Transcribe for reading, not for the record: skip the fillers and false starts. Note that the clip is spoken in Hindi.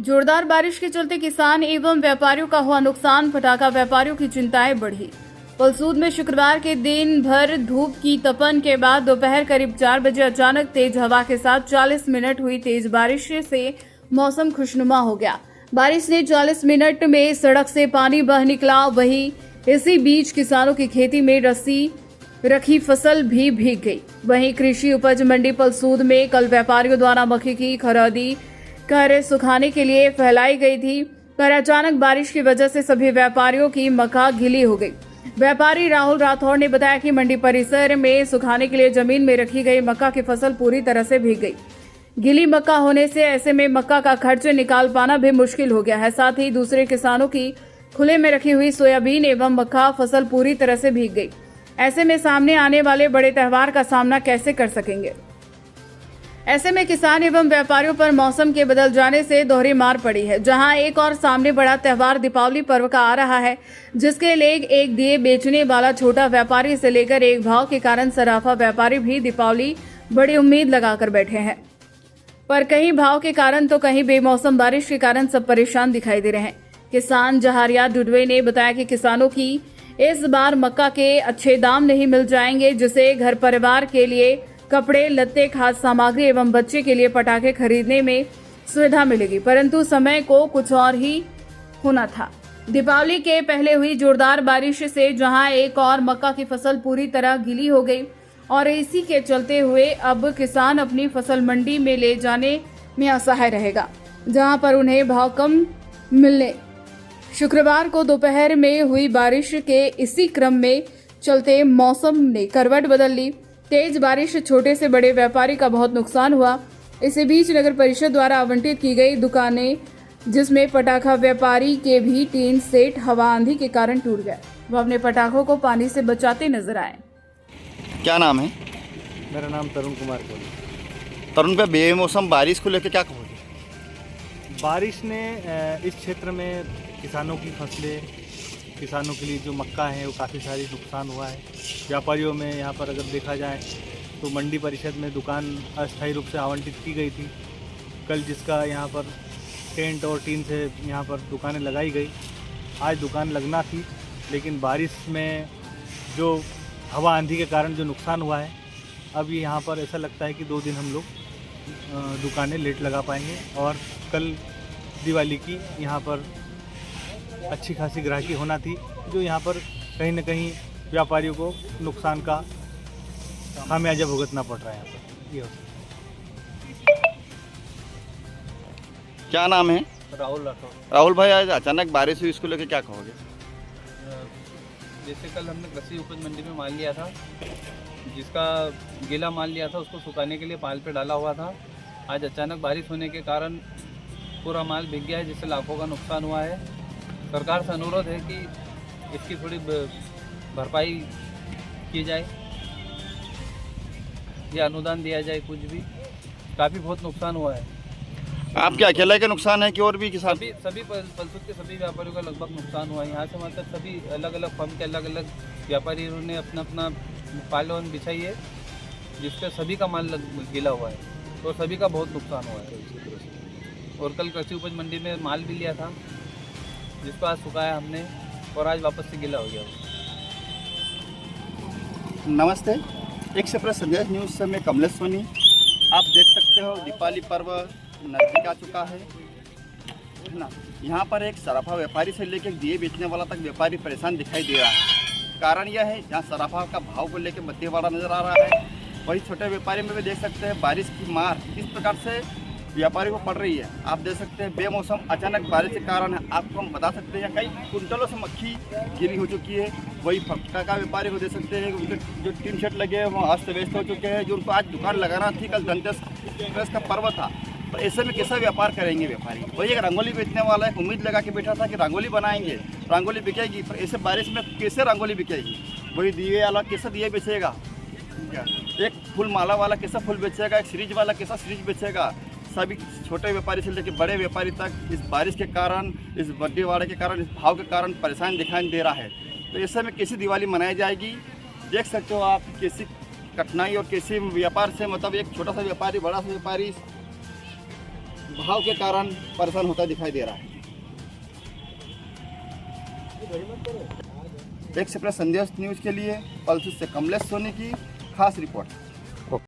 जोरदार बारिश के चलते किसान एवं व्यापारियों का हुआ नुकसान, पटाखा व्यापारियों की चिंताएं बढ़ी। पलसूद में शुक्रवार के दिन भर धूप की तपन के बाद दोपहर करीब 4 बजे अचानक तेज हवा के साथ 40 मिनट हुई तेज बारिश से मौसम खुशनुमा हो गया। बारिश ने 40 मिनट में सड़क से पानी बह निकला। वहीं इसी बीच किसानों की खेती में रसी रखी फसल भी भीग गई। वहीं कृषि उपज मंडी पलसूद में कल व्यापारियों द्वारा मक्की की खरीदी कर सुखाने के लिए फैलाई गई थी, पर अचानक बारिश की वजह से सभी व्यापारियों की मक्का गीली हो गई। व्यापारी राहुल राठौड़ ने बताया कि मंडी परिसर में सुखाने के लिए जमीन में रखी गई मक्का की फसल पूरी तरह से भीग गई। गीली मक्का होने से ऐसे में मक्का का खर्च निकाल पाना भी मुश्किल हो गया है। साथ ही दूसरे किसानों की खुले में रखी हुई सोयाबीन एवं मक्का फसल पूरी तरह से भीग गई। ऐसे में सामने आने वाले बड़े त्योहार का सामना कैसे कर सकेंगे। ऐसे में किसान एवं व्यापारियों पर मौसम के बदल जाने से दोहरी मार पड़ी है। जहां एक और सामने बड़ा त्योहार दीपावली पर्व का आ रहा है, जिसके लिए एक दिए बेचने वाला छोटा व्यापारी से लेकर एक भाव के कारण सराफा व्यापारी भी दीपावली बड़ी उम्मीद लगाकर बैठे हैं, पर कहीं भाव के कारण तो कहीं बेमौसम बारिश के कारण सब परेशान दिखाई दे रहे हैं। किसान जहारिया डुडवे ने बताया कि किसानों की इस बार मक्का के अच्छे दाम नहीं मिल जाएंगे, जिससे घर परिवार के लिए कपड़े लत्ते, खाद्य सामग्री एवं बच्चे के लिए पटाखे खरीदने में सुविधा मिलेगी, परंतु समय को कुछ और ही होना था। दीपावली के पहले हुई जोरदार बारिश से जहां एक और मक्का की फसल पूरी तरह गीली हो गई और इसी के चलते हुए अब किसान अपनी फसल मंडी में ले जाने में असहाय रहेगा, जहां पर उन्हें भाव कम मिलने। शुक्रवार को दोपहर में हुई बारिश के इसी क्रम में चलते मौसम ने करवट बदल ली। तेज बारिश से छोटे से बड़े व्यापारी का बहुत नुकसान हुआ। इसी बीच नगर परिषद द्वारा आवंटित की गई दुकानें, जिसमें पटाखा व्यापारी के भी टीन सेट हवा आंधी के कारण टूट गए। वह अपने पटाखों को पानी से बचाते नजर आए। क्या नाम है? मेरा नाम तरुण कुमार है। तरुण पे बेमौसम बारिश को लेकर क्या कहोगे? बारिश ने इस क्षेत्र में किसानों की फसलें, किसानों के लिए जो मक्का है वो काफ़ी सारी नुकसान हुआ है। व्यापारियों में यहाँ पर अगर देखा जाए तो मंडी परिषद में दुकान अस्थायी रूप से आवंटित की गई थी कल, जिसका यहाँ पर टेंट और टीन से यहाँ पर दुकानें लगाई गई। आज दुकान लगना थी, लेकिन बारिश में जो हवा आंधी के कारण जो नुकसान हुआ है, अब ये यहाँ पर ऐसा लगता है कि 2 दिन हम लोग दुकानें लेट लगा पाएंगे और कल दिवाली की यहाँ पर अच्छी खासी ग्राहकी होना थी, जो यहाँ पर कहीं न कहीं व्यापारियों को नुकसान का खामियाजा भुगतना पड़ रहा है। यहाँ पर ये क्या नाम है? राहुल राठौर। राहुल भाई, आज अचानक बारिश हुई, इसको लेकर क्या कहोगे? जैसे कल हमने कृषि उपज मंडी में माल लिया था, जिसका गीला माल लिया था उसको सुखाने के लिए पाल पे डाला हुआ था। आज अचानक बारिश होने के कारण पूरा माल भीग गया है, जिससे लाखों का नुकसान हुआ है। सरकार से अनुरोध है कि इसकी थोड़ी भरपाई की जाए या अनुदान दिया जाए, कुछ भी। काफ़ी बहुत नुकसान हुआ है। आपके अकेले का नुकसान है कि और भी किसान? सभी पलसूद के सभी व्यापारियों का लगभग नुकसान हुआ है। यहाँ से मतलब सभी अलग अलग फर्म के अलग अलग व्यापारियों ने अपना अपना पालन बिछाई है, जिससे सभी का माल गीला हुआ है और सभी का बहुत नुकसान हुआ है। और कल कृषि उपज मंडी में माल भी लिया था, जिसको आज सुखाया हमने और आज वापस से गीला हो गया। नमस्ते, एक से प्लस संदेश न्यूज़ से मैं कमलेश सोनी। आप देख सकते हो दीपावली पर्व नजदीक आ चुका है ना। यहाँ पर एक सराफा व्यापारी से लेकर दिए बेचने वाला तक व्यापारी परेशान दिखाई दे रहा है। कारण यह है, जहाँ सराफा का भाव को लेकर मध्यवाड़ा नजर आ रहा है, वही छोटे व्यापारी में भी देख सकते हैं बारिश की मार किस प्रकार से व्यापारी को पड़ रही है। आप देख सकते हैं बेमौसम अचानक बारिश के कारण है। आपको हम बता सकते हैं कई कुंटलों से मक्खी गिरी हो चुकी है। वही पटाखा व्यापारी को देख सकते हैं, उनके जो टीन शेड लगे हैं वो अस्त व्यस्त हो चुके हैं, जो उनको आज दुकान लगाना थी। कल धनतेरस का पर्व था, तो ऐसे में कैसा व्यापार करेंगे व्यापारी? वही एक रंगोली बेचने वाला एक उम्मीद लगा के बैठा था कि रंगोली बनाएंगे, रंगोली बिकेगी, पर ऐसे बारिश में कैसे रंगोली बिकेगी? वही दिए वाला कैसे दिए बेचेगा? एक फूल माला वाला कैसा फूल बेचेगा? एक सीरीज वाला कैसा सीरीज बेचेगा? सभी छोटे व्यापारी से लेकर बड़े व्यापारी तक इस बारिश के कारण, इस बड्डेवाड़े के कारण, इस भाव के कारण परेशान दिखाई दे रहा है। तो ऐसे में कैसी दिवाली मनाई जाएगी? देख सकते हो आप कैसी कठिनाई और कैसे व्यापार से, मतलब एक छोटा सा व्यापारी बड़ा सा व्यापारी भाव के कारण परेशान होता दिखाई दे रहा है। एक्सप्रेस संदेश न्यूज़ के लिए पलसूर से कमलेश सोनी की खास रिपोर्ट।